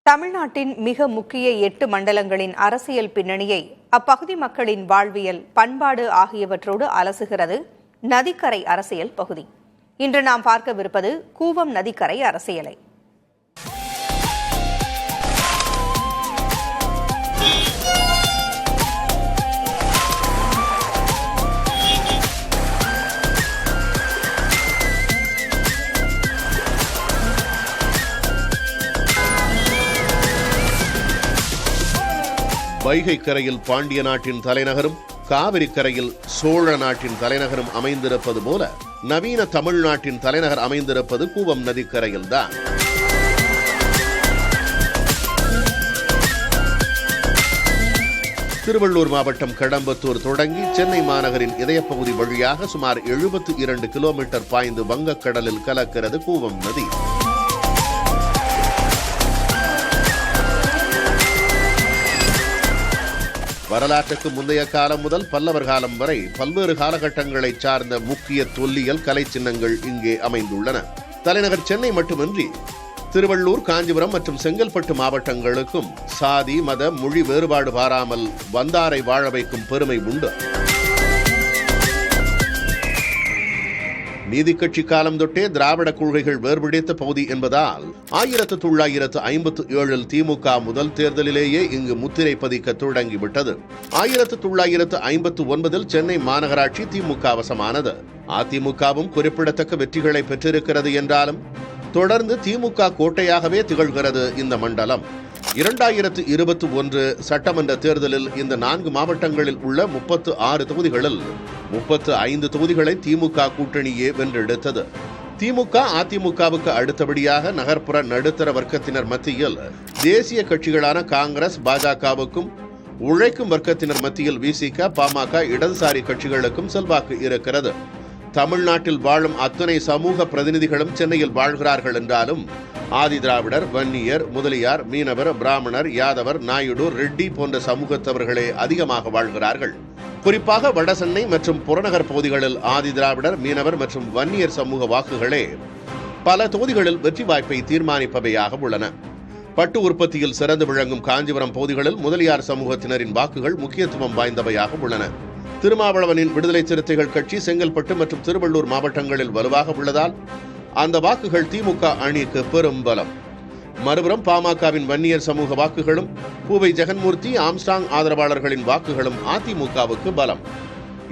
தமிழ்நாட்டின் மிக முக்கிய 8 மண்டலங்களின் அரசியல் பின்னணியை, அப்பகுதி மக்களின் வாழ்வியல், பண்பாடு ஆகியவற்றோடு அலசுகிறது நதிக்கரை அரசியல் பகுதி. இன்று நாம் பார்க்கவிருப்பது கூவம் நதிக்கரை அரசியலை. வைகை கரையில் பாண்டிய நாட்டின் தலைநகரும் காவிரி கரையில் சோழ நாட்டின் தலைநகரும் அமைந்திருப்பது போல நவீன தமிழ்நாட்டின் தலைநகர் அமைந்திருப்பது கூவம் நதிக்கரையில்தான். திருவள்ளூர் மாவட்டம் கடம்பத்தூர் தொடங்கி சென்னை மாநகரின் இதயப்பகுதி வழியாக சுமார் 72 கிலோமீட்டர் பாய்ந்து வங்கக்கடலில் கலக்கிறது கூவம் நதி. வரலாற்றுக்கு முந்தைய காலம் முதல் பல்லவர் காலம் வரை பல்வேறு காலகட்டங்களைச் சார்ந்த முக்கிய தொல்லியல் கலை சின்னங்கள் இங்கே அமைந்துள்ளன. தலைநகர் சென்னை மட்டுமின்றி திருவள்ளூர், காஞ்சிபுரம் மற்றும் செங்கல்பட்டு மாவட்டங்களுக்கும் சாதி, மத, மொழி வேறுபாடு பாராமல் வந்தாரை வாழ வைக்கும் பெருமை உண்டு. நீதிக்கட்சி காலம் தொட்டே திராவிட கொள்கைகள் வேர்பிடித்த பகுதி என்பதால் 1957 திமுக முதல் தேர்தலிலேயே இங்கு முத்திரை பதிக்க தொடங்கிவிட்டது. 1959 சென்னை மாநகராட்சி திமுக வசமானது. அதிமுகவும் குறிப்பிடத்தக்க வெற்றிகளை பெற்றிருக்கிறது என்றாலும் தொடர்ந்து திமுக கோட்டையாகவே திகழ்கிறது இந்த மண்டலம். 2021 சட்டமன்ற தேர்தலில் இந்த 4 மாவட்டங்களில் உள்ள 36 தொகுதிகளில் 35 தொகுதிகளை திமுக கூட்டணியே வென்றெடுத்தது. திமுக அதிமுகவுக்கு அடுத்தபடியாக நகர்ப்புற நடுத்தர வர்க்கத்தினர் மத்தியில் தேசிய கட்சிகளான காங்கிரஸ், பாஜகவுக்கும் உழைக்கும் வர்க்கத்தினர் மத்தியில் விசிக, பாமக, இடதுசாரி கட்சிகளுக்கும் செல்வாக்கு இருக்கிறது. தமிழ்நாட்டில் வாழும் அத்தனை சமூக பிரதிநிதிகளும் சென்னையில் வாழ்கிறார்கள் என்றாலும் ஆதி திராவிடர், வன்னியர், முதலியார், மீனவர், பிராமணர், யாதவர், நாயுடு, ரெட்டி போன்ற சமூகத்தவர்களே அதிகமாக வாழ்கிறார்கள். குறிப்பாக வடசென்னை மற்றும் புறநகர் பகுதிகளில் ஆதி திராவிடர், மீனவர் மற்றும் வன்னியர் சமூக வாக்குகளே பல தொகுதிகளில் வெற்றி வாய்ப்பை தீர்மானிப்பவையாக உள்ளன. பட்டு உற்பத்தியில் சிறந்து விளங்கும் காஞ்சிபுரம் பகுதிகளில் முதலியார் சமூகத்தினரின் வாக்குகள் முக்கியத்துவம் வாய்ந்தவையாக உள்ளன. திருமாவளவனின் விடுதலை சிறுத்தைகள் கட்சி செங்கல்பட்டு மற்றும் திருவள்ளூர் மாவட்டங்களில் வலுவாக உள்ளதால் அந்த வாக்குகள் திமுக அணிக்கு பெரும் பலம். மறுபுறம் பாமகவின் வன்னியர் சமூக வாக்குகளும் பூவை ஜெகன்மூர்த்தி, ஆம்ஸ்டாங் ஆதரவாளர்களின் வாக்குகளும் அதிமுகவுக்கு பலம்.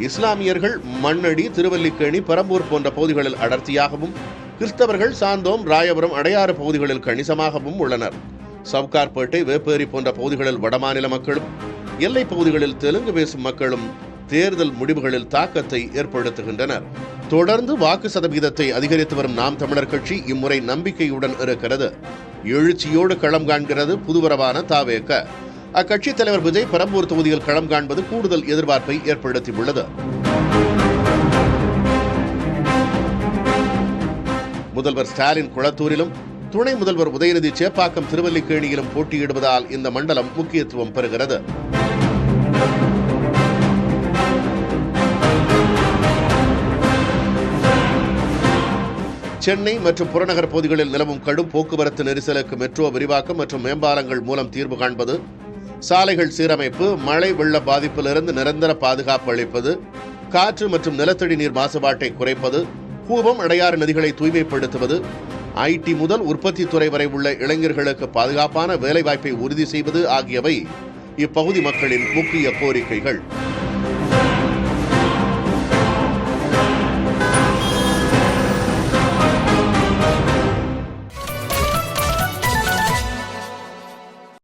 இஸ்லாமியர்கள் மண்ணடி, திருவல்லிக்கேணி, பெரம்பூர் போன்ற பகுதிகளில் அடர்த்தியாகவும், கிறிஸ்தவர்கள் சாந்தோம், ராயபுரம், அடையாறு பகுதிகளில் கணிசமாகவும் உள்ளனர். சவுகார்பேட்டை, வேப்பேரி போன்ற பகுதிகளில் வடமாநில மக்களும், எல்லை பகுதிகளில் தெலுங்கு பேசும் மக்களும் தேர்தல் முடிவுகளில் தாக்கத்தை ஏற்படுத்துகின்றனர். தொடர்ந்து வாக்கு சதவீதத்தை அதிகரித்து வரும் நாம் தமிழர் கட்சி இம்முறை நம்பிக்கையுடன் இருக்கிறது. எழுச்சியோடு களம் காண்கிறது புதுவரவான தாவேக. அக்கட்சி தலைவர் விஜய் பெரம்பூர் தொகுதியில் களம் காண்பது கூடுதல் எதிர்பார்ப்பை ஏற்படுத்தியுள்ளது. முதல்வர் ஸ்டாலின் குளத்தூரிலும், துணை முதல்வர் உதயநிதி சேப்பாக்கம், திருவல்லிக்கேணியிலும் போட்டியிடுவதால் இந்த மண்டலம் முக்கியத்துவம் பெறுகிறது. சென்னை மற்றும் புறநகர் பகுதிகளில் நிலவும் கடும் போக்குவரத்து நெரிசலுக்கு மெட்ரோ விரிவாக்கம் மற்றும் மேம்பாலங்கள் மூலம் தீர்வு காண்பது, சாலைகள் சீரமைப்பு, மழை வெள்ள பாதிப்பிலிருந்து நிரந்தர பாதுகாப்பு அளிப்பது, காற்று மற்றும் நிலத்தடி நீர் மாசுபாட்டை குறைப்பது, கூவம், அடையாறு நதிகளை தூய்மைப்படுத்துவது, ஐடி முதல் உற்பத்தி துறை வரை உள்ள இளைஞர்களுக்கு பாதுகாப்பான வேலைவாய்ப்பை உறுதி செய்வது ஆகியவை இப்பகுதி மக்களின் முக்கிய கோரிக்கைகள்.